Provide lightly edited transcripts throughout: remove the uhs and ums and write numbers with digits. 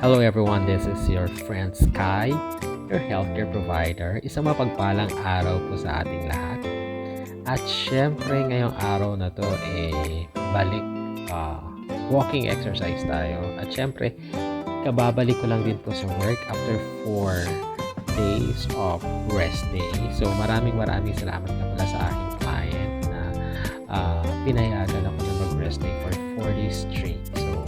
Hello everyone, this is your friend Sky, your healthcare provider. Isang mapagpalang araw po sa ating lahat. At syempre ngayong araw na to balik walking exercise tayo. At syempre, kababalik ko lang din po sa work after 4 days of rest day. So maraming salamat na pala sa aking client na pinayagan ako na mag-rest day for 4 days straight. So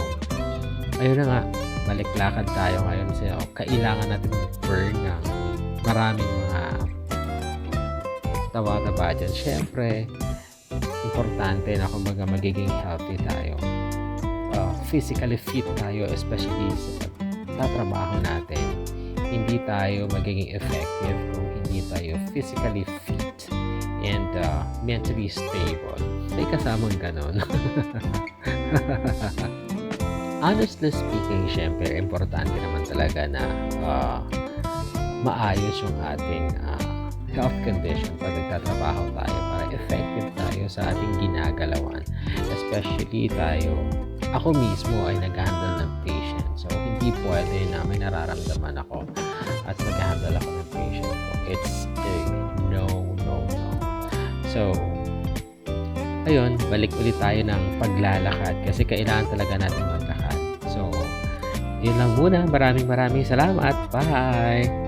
ayun na nga, balik lakad tayo ngayon kasi kailangan natin mag-burn ng maraming mga taba-taba dyan. Siyempre, importante na kumbaga magiging healthy tayo. Physically fit tayo, especially sa tatrabaho natin. Hindi tayo magiging effective kung hindi tayo physically fit and mentally stable. May kasamang ganon. Honestly speaking, syempre, importante naman talaga na maayos yung ating health condition pag nagtatrabaho tayo para effective tayo sa ating ginagalawan. Especially ako mismo ay nag-handle ng patient. So, hindi pwede na may nararamdaman ako at mag-handle ako ng patient ko. It's a no. So, ayun, balik ulit tayo ng paglalakad kasi kailangan talaga natin maglakad. So, yun lang muna. Maraming salamat. Bye!